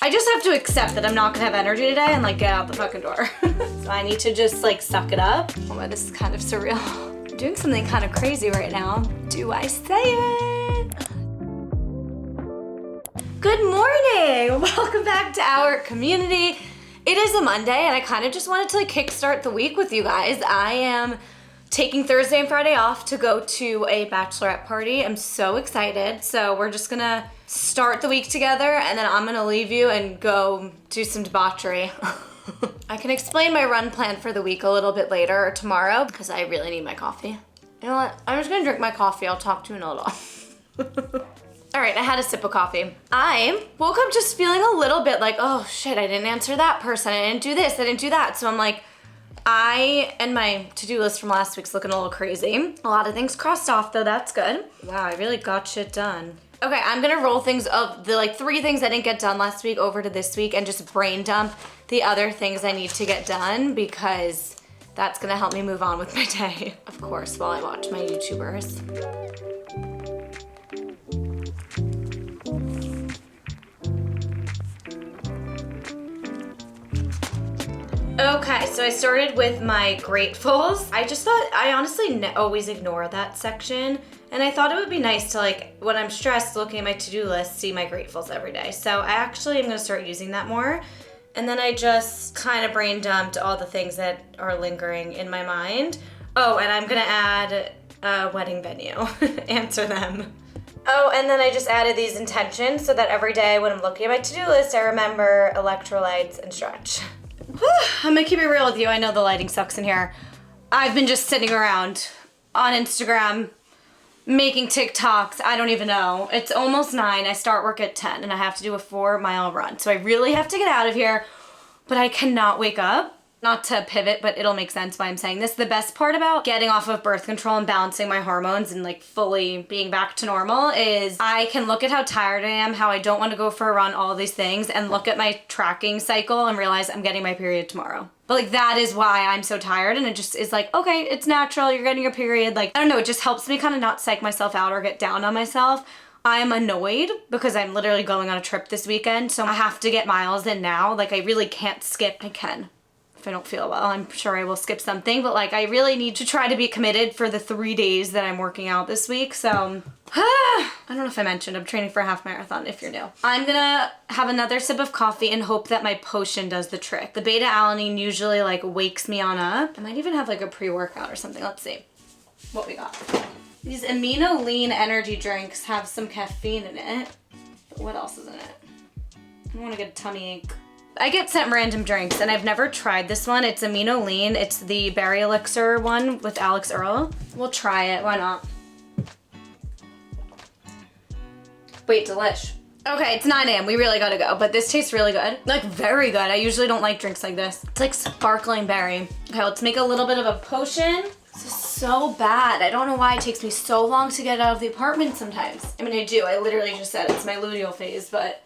I just have to accept that I'm not gonna have energy today and like get out the fucking door. So I need to just like suck it up. Oh my, this is kind of surreal. I'm doing something kind of crazy right now. Do I say it? Good morning! Welcome back to our community. It is a Monday and I kind of just wanted to like kickstart the week with you guys. I am taking Thursday and Friday off to go to a bachelorette party. I'm so excited. So we're just gonna start the week together and then I'm gonna leave you and go do some debauchery. I can explain my run plan for the week a little bit later or tomorrow because I really need my coffee. You know what? I'm just gonna drink my coffee. I'll talk to you in a little. All right, I had a sip of coffee. I woke up just feeling a little bit like, oh shit, I didn't answer that person. I didn't do this, I didn't do that. So I'm like, and my to-do list from last week's looking a little crazy. A lot of things crossed off though, that's good. Wow, I really got shit done. Okay, I'm gonna roll things up, the like 3 things I didn't get done last week over to this week and just brain dump the other things I need to get done because that's gonna help me move on with my day. Of course, while I watch my YouTubers. Okay, so I started with my gratefuls. I just thought, I honestly always ignore that section. And I thought it would be nice to like, when I'm stressed looking at my to-do list, see my gratefuls every day. So I actually am gonna start using that more. And then I just kind of brain dumped all the things that are lingering in my mind. Oh, and I'm gonna add a wedding venue, answer them. Oh, and then I just added these intentions so that every day when I'm looking at my to-do list, I remember electrolytes and stretch. I'm gonna keep it real with you. I know the lighting sucks in here. I've been just sitting around on Instagram, making TikToks. I don't even know. It's almost 9. I start work at 10 and I have to do a 4-mile run. So I really have to get out of here, but I cannot wake up. Not to pivot, but it'll make sense why I'm saying this. The best part about getting off of birth control and balancing my hormones and like fully being back to normal is I can look at how tired I am, how I don't want to go for a run, all these things, and look at my tracking cycle and realize I'm getting my period tomorrow. But like that is why I'm so tired and it just is like, okay, it's natural, you're getting your period. Like, I don't know, it just helps me kind of not psych myself out or get down on myself. I'm annoyed because I'm literally going on a trip this weekend, so I have to get miles in now. Like I really can't skip. I can. If I don't feel well, I'm sure I will skip something, but like I really need to try to be committed for the 3 days that I'm working out this week. So, I don't know if I mentioned, I'm training for a half marathon if you're new. I'm gonna have another sip of coffee and hope that my potion does the trick. The beta alanine usually like wakes me on up. I might even have like a pre-workout or something. Let's see what we got. These amino lean energy drinks have some caffeine in it, but what else is in it? I don't wanna get a tummy ache. I get sent random drinks and I've never tried this one. It's amino lean. It's the berry elixir one with Alex Earl. We'll try it, why not? Wait, delish. Okay, it's 9 a.m. We really gotta go, but this tastes really good. Like very good. I usually don't like drinks like this. It's like sparkling berry. Okay, let's make a little bit of a potion. This is so bad. I don't know why it takes me so long to get out of the apartment sometimes. I mean, I do. I literally just said it's my luteal phase, but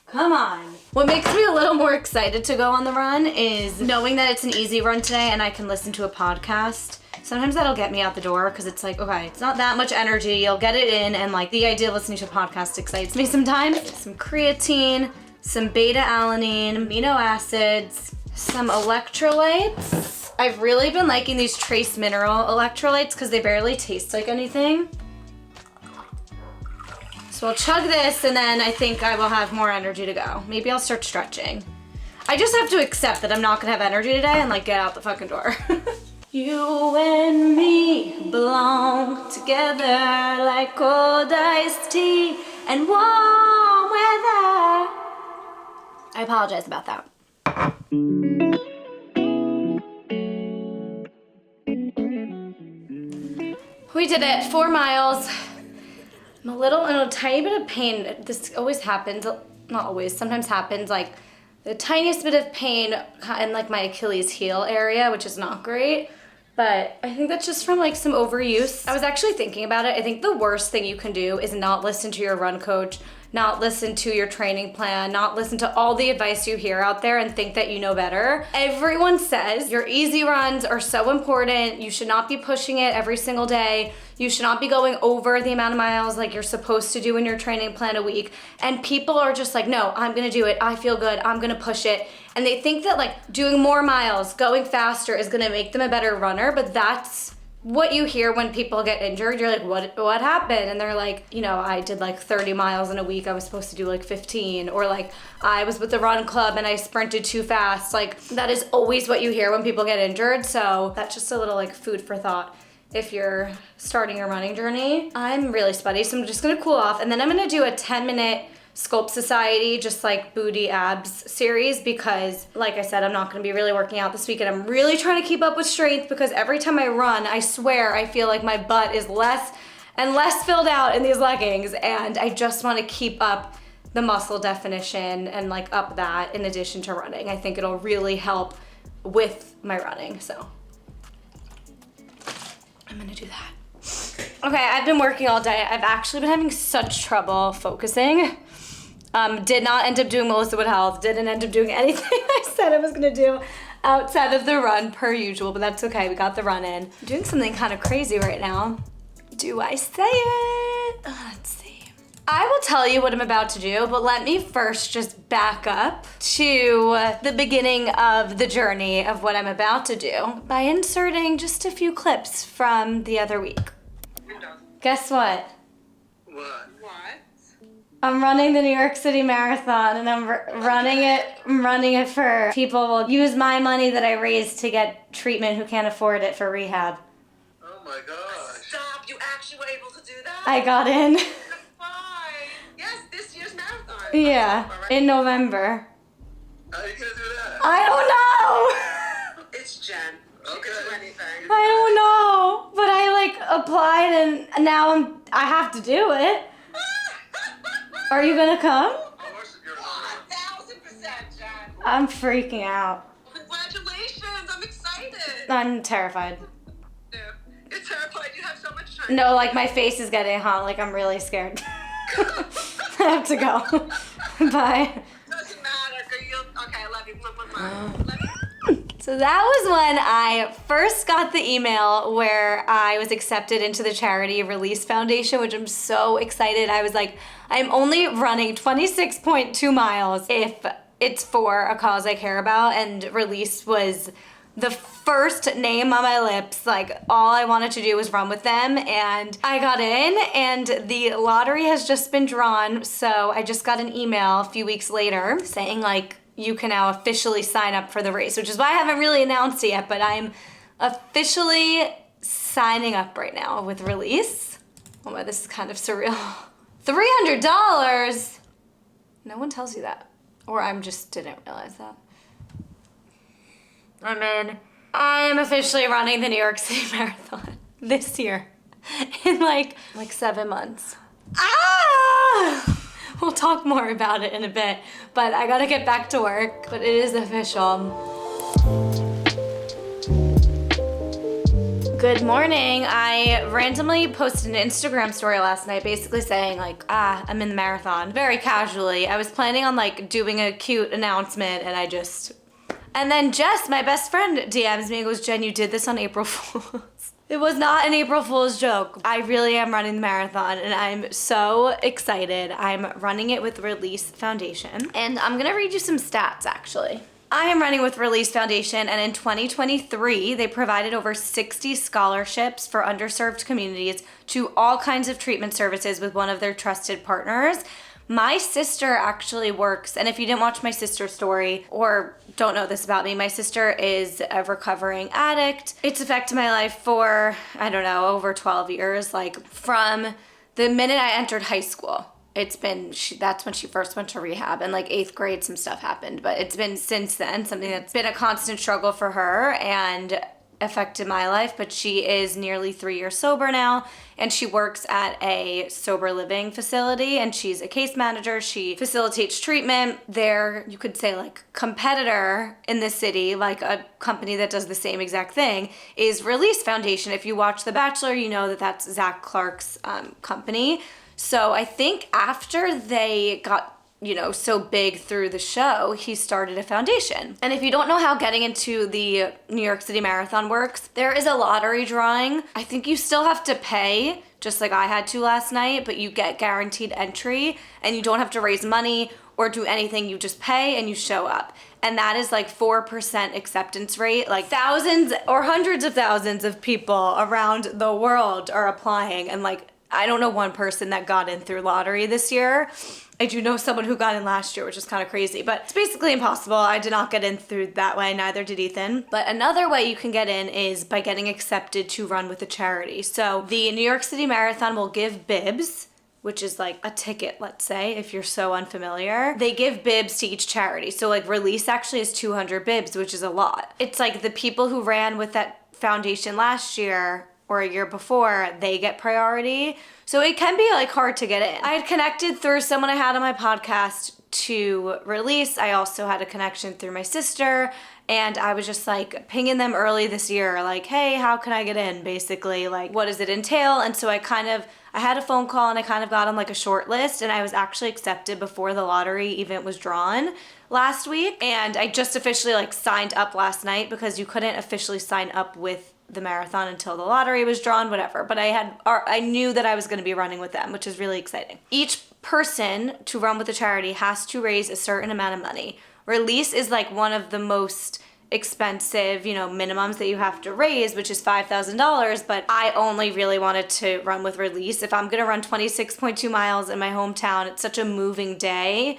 come on. What makes me a little more excited to go on the run is knowing that it's an easy run today and I can listen to a podcast. Sometimes that'll get me out the door because it's like, okay, it's not that much energy. You'll get it in and like the idea of listening to a podcast excites me sometimes. Some creatine, some beta alanine, amino acids, some electrolytes. I've really been liking these trace mineral electrolytes because they barely taste like anything. So I'll chug this and then I think I will have more energy to go. Maybe I'll start stretching. I just have to accept that I'm not gonna have energy today and like get out the fucking door. You and me belong together like cold iced tea and warm weather. I apologize about that. We did it, 4 miles. I'm a little in a tiny bit of pain. This always happens, not always, sometimes happens, like the tiniest bit of pain in like my Achilles heel area, which is not great. But I think that's just from like some overuse. I was actually thinking about it. I think the worst thing you can do is not listen to your run coach, not listen to your training plan, not listen to all the advice you hear out there and think that you know better. Everyone says your easy runs are so important. You should not be pushing it every single day. You should not be going over the amount of miles like you're supposed to do in your training plan a week. And people are just like, no, I'm gonna do it. I feel good. I'm gonna push it. And they think that like doing more miles, going faster is gonna make them a better runner, but that's what you hear when people get injured. You're like, what happened? And they're like, I did like 30 miles in a week. I was supposed to do like 15. Or like, I was with the run club and I sprinted too fast. Like, that is always what you hear when people get injured. So that's just a little like food for thought if you're starting your running journey. I'm really sweaty, so I'm just gonna cool off. And then I'm gonna do a 10-minute Sculpt Society, just like booty abs series, because like I said, I'm not gonna be really working out this week, and I'm really trying to keep up with strength because every time I run, I swear I feel like my butt is less and less filled out in these leggings, and I just wanna keep up the muscle definition and like up that in addition to running. I think it'll really help with my running, so I'm gonna do that. Okay, I've been working all day. I've actually been having such trouble focusing. Did not end up doing Melissa Wood Health. Didn't end up doing anything I said I was gonna do outside of the run per usual, but that's okay. We got the run in. I'm doing something kind of crazy right now. Do I say it? Let's see. I will tell you what I'm about to do, but let me first just back up to the beginning of the journey of what I'm about to do by inserting just a few clips from the other week. Guess what? What? I'm running the New York City Marathon, and I'm running it for people who will use my money that I raised to get treatment who can't afford it for rehab. Oh my gosh. Stop, you actually were able to do that? I got in. Fine. Yes, this year's marathon. Yeah, All right. in November. How are you gonna do that? I don't know. It's Jen. She Okay. can do anything. I don't know, but I like applied and now I have to do it. Are you gonna come? Of course you're gonna 1000%, Jen. I'm freaking out. Congratulations, I'm excited. I'm terrified. Yeah. You're terrified, you have so much time. No, like my face is getting hot, like I'm really scared. I have to go. Bye. Doesn't matter, girl. Okay, I love you. Love you. So that was when I first got the email where I was accepted into the Charity Release Foundation, which I'm so excited. I was like, I'm only running 26.2 miles if it's for a cause I care about, and Release was the first name on my lips. Like, all I wanted to do was run with them, and I got in, and the lottery has just been drawn, so I just got an email a few weeks later saying like, you can now officially sign up for the race, which is why I haven't really announced it yet, but I'm officially signing up right now with Release. Oh my, this is kind of surreal. $300? No one tells you that. Or I just didn't realize that. I'm officially running the New York City Marathon this year in like 7 months. Ah! We'll talk more about it in a bit, but I gotta get back to work, but it is official. Good morning. I randomly posted an Instagram story last night basically saying like, I'm in the marathon, very casually. I was planning on like doing a cute announcement and then Jess, my best friend, DMs me and goes, Jen, you did this on April Fool's. It was not an April Fool's joke. I really am running the marathon and I'm so excited. I'm running it with Release Foundation. And I'm gonna read you some stats actually. I am running with Release Foundation, and in 2023, they provided over 60 scholarships for underserved communities to all kinds of treatment services with one of their trusted partners. My sister actually works, and if you didn't watch my sister's story or don't know this about me, my sister is a recovering addict. It's affected my life for, I don't know, over 12 years, like from the minute I entered high school. That's when she first went to rehab, and like 8th grade some stuff happened, but it's been since then something that's been a constant struggle for her and affected my life. But she is nearly 3 years sober now, and she works at a sober living facility, and she's a case manager. She facilitates treatment. There, you could say like competitor in the city, like a company that does the same exact thing, is Release Foundation. If you watch The Bachelor, you know that that's Zach Clark's company. So I think after they got so big through the show, he started a foundation. And if you don't know how getting into the New York City Marathon works, there is a lottery drawing. I think you still have to pay, just like I had to last night, but you get guaranteed entry and you don't have to raise money or do anything. You just pay and you show up. And that is like 4% acceptance rate. Like thousands or hundreds of thousands of people around the world are applying. And like, I don't know one person that got in through lottery this year. I do know someone who got in last year, which is kind of crazy, but it's basically impossible. I did not get in through that way, neither did Ethan. But another way you can get in is by getting accepted to run with a charity. So the New York City Marathon will give bibs, which is like a ticket, let's say, if you're so unfamiliar. They give bibs to each charity. So like Release actually is 200 bibs, which is a lot. It's like the people who ran with that foundation last year or a year before, they get priority. So it can be like hard to get in. I had connected through someone I had on my podcast to Release. I also had a connection through my sister, and I was just like pinging them early this year, like, hey, how can I get in? Basically, like, what does it entail? And so I had a phone call and I kind of got on like a short list, and I was actually accepted before the lottery even was drawn last week. And I just officially like signed up last night because you couldn't officially sign up with the marathon until the lottery was drawn, whatever. But I knew that I was going to be running with them, which is really exciting. Each person to run with the charity has to raise a certain amount of money. Release is like one of the most expensive, minimums that you have to raise, which is $5,000. But I only really wanted to run with Release. If I'm going to run 26.2 miles in my hometown, it's such a moving day.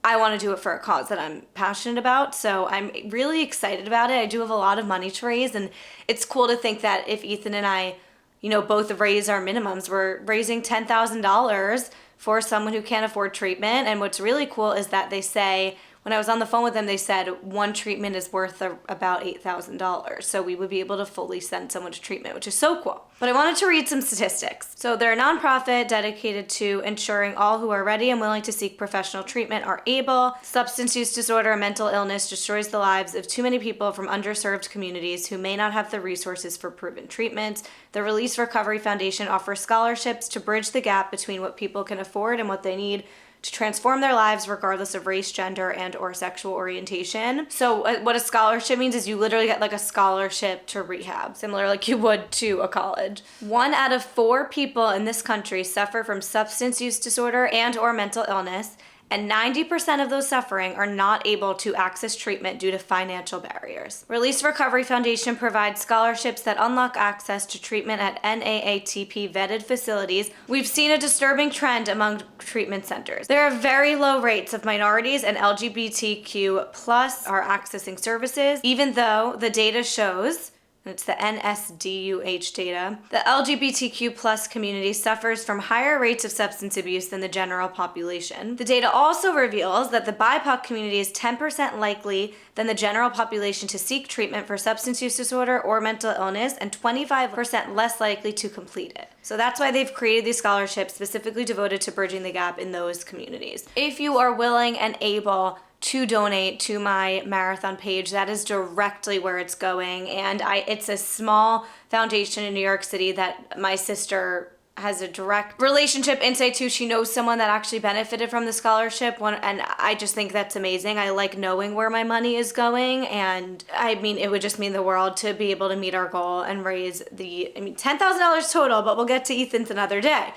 I want to do it for a cause that I'm passionate about. So I'm really excited about it. I do have a lot of money to raise, and it's cool to think that if Ethan and I, both raise our minimums, we're raising $10,000 for someone who can't afford treatment. And what's really cool is that they say, when I was on the phone with them, they said one treatment is worth about $8,000. So we would be able to fully send someone to treatment, which is so cool. But I wanted to read some statistics. So they're a nonprofit dedicated to ensuring all who are ready and willing to seek professional treatment are able. Substance use disorder and mental illness destroys the lives of too many people from underserved communities who may not have the resources for proven treatments. The Release Recovery Foundation offers scholarships to bridge the gap between what people can afford and what they need to transform their lives regardless of race, gender, and or sexual orientation. So what a scholarship means is you literally get like a scholarship to rehab, similar like you would to a college. 1 out of 4 people in this country suffer from substance use disorder and or mental illness, and 90% of those suffering are not able to access treatment due to financial barriers. Release Recovery Foundation provides scholarships that unlock access to treatment at NAATP vetted facilities. We've seen a disturbing trend among treatment centers. There are very low rates of minorities and LGBTQ plus are accessing services, even though the data shows, it's the NSDUH data, the LGBTQ plus community suffers from higher rates of substance abuse than the general population. The data also reveals that the BIPOC community is 10% likely than the general population to seek treatment for substance use disorder or mental illness, and 25% less likely to complete it. So that's why they've created these scholarships specifically devoted to bridging the gap in those communities. If you are willing and able to donate to my marathon page, that is directly where it's going. And it's a small foundation in New York City that my sister has a direct relationship insight to. She knows someone that actually benefited from the scholarship, and I just think that's amazing. I like knowing where my money is going, and I mean, it would just mean the world to be able to meet our goal and raise $10,000 total, but we'll get to Ethan's another day.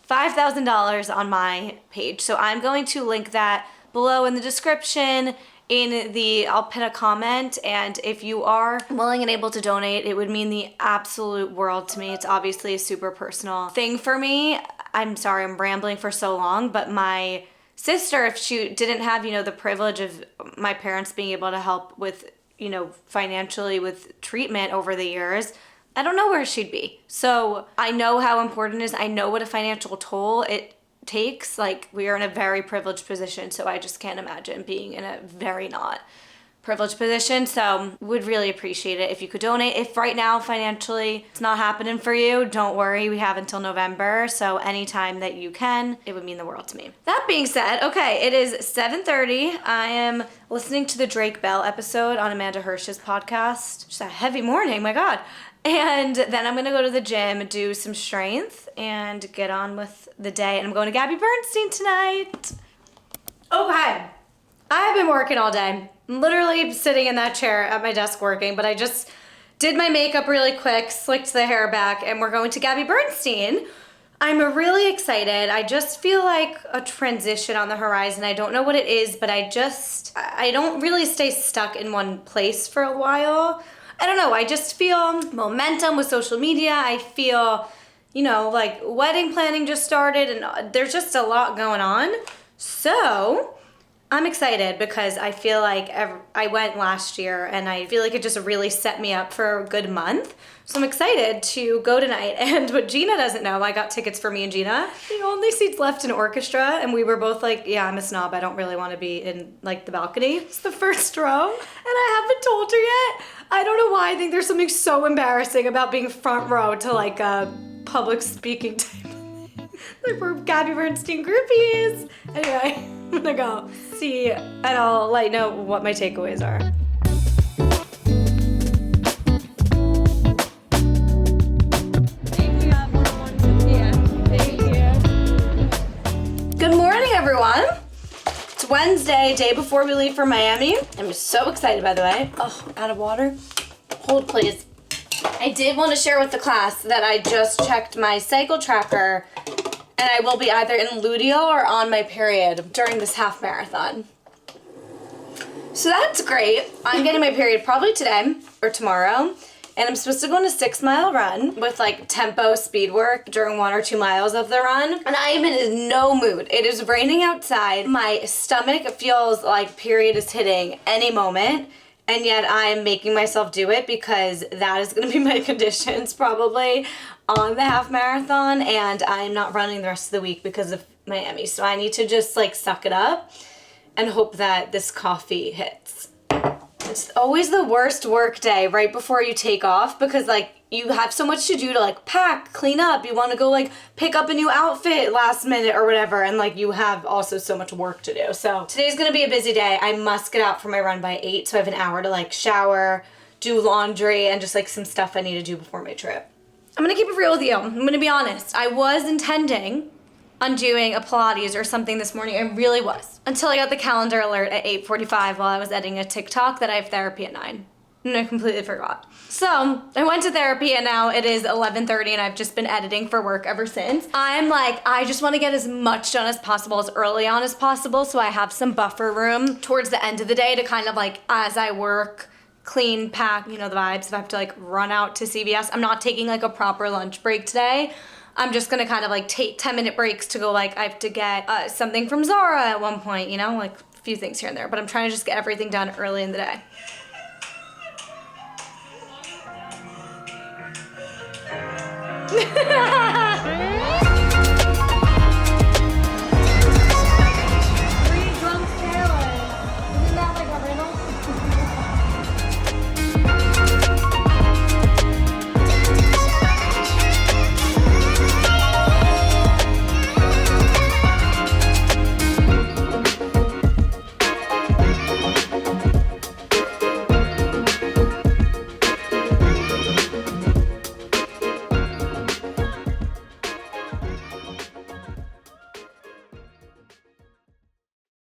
$5,000 on my page. So I'm going to link that below in the description. I'll pin a comment, and if you are willing and able to donate, it would mean the absolute world to me. It's obviously a super personal thing for me. I'm sorry I'm rambling for so long, but my sister, if she didn't have, the privilege of my parents being able to help with, financially with treatment over the years, I don't know where she'd be. So I know how important it is. I know what a financial toll it takes. Like, we are in a very privileged position, so I just can't imagine being in a very not privileged position. So would really appreciate it if you could donate. If right now financially it's not happening for you, don't worry, we have until November, so anytime that you can, it would mean the world to me. That being said, okay, it is 7:30. I am listening to the Drake Bell episode on Amanda Hirsch's podcast. Just a heavy morning, my God. And then I'm gonna go to the gym, do some strength, and get on with the day. And I'm going to Gabby Bernstein tonight. Okay, I've been working all day. I'm literally sitting in that chair at my desk working, but I just did my makeup really quick, slicked the hair back, and we're going to Gabby Bernstein. I'm really excited. I just feel like a transition on the horizon. I don't know what it is, but I don't really stay stuck in one place for a while. I don't know, I just feel momentum with social media. I feel, like wedding planning just started and there's just a lot going on. So I'm excited because I feel like I went last year and I feel like it just really set me up for a good month. So I'm excited to go tonight. And what Gina doesn't know, I got tickets for me and Gina. The only seats left in orchestra, and we were both like, yeah, I'm a snob. I don't really want to be in like the balcony. It's the first row, and I haven't told her yet. I don't know why I think there's something so embarrassing about being front row to like a public speaking type. Like we're Gabby Bernstein groupies. Anyway, I'm gonna go see, and I'll let you know what my takeaways are. Good morning, everyone. It's Wednesday, day before we leave for Miami. I'm so excited, by the way. Oh, out of water. Hold, please. I did want to share with the class that I just checked my cycle tracker, and I will be either in luteal or on my period during this half marathon. So that's great. I'm getting my period probably today or tomorrow. And I'm supposed to go on a 6-mile run with like tempo speed work during 1 or 2 miles of the run. And I am in no mood. It is raining outside. My stomach feels like period is hitting any moment. And yet I'm making myself do it because that is gonna be my conditions probably on the half marathon. And I'm not running the rest of the week because of Miami. So I need to just like suck it up and hope that this coffee hits. It's always the worst work day right before you take off because like you have so much to do to like pack, clean up. You want to go like pick up a new outfit last minute or whatever, and like you have also so much work to do. So today's gonna be a busy day. I must get out for my run by 8, so I have an hour to like shower, do laundry, and just like some stuff I need to do before my trip. I'm gonna keep it real with you. I'm gonna be honest. I was intending on doing a Pilates or something this morning. I really was. Until I got the calendar alert at 8:45 while I was editing a TikTok that I have therapy at 9. And I completely forgot. So I went to therapy and now it is 11:30 and I've just been editing for work ever since. I'm like, I just want to get as much done as possible, as early on as possible, so I have some buffer room towards the end of the day to kind of like, as I work, clean, pack, the vibes. If I have to like run out to CVS, I'm not taking like a proper lunch break today. I'm just gonna kind of like take 10-minute breaks to go like, I have to get something from Zara at one point, like a few things here and there, but I'm trying to just get everything done early in the day.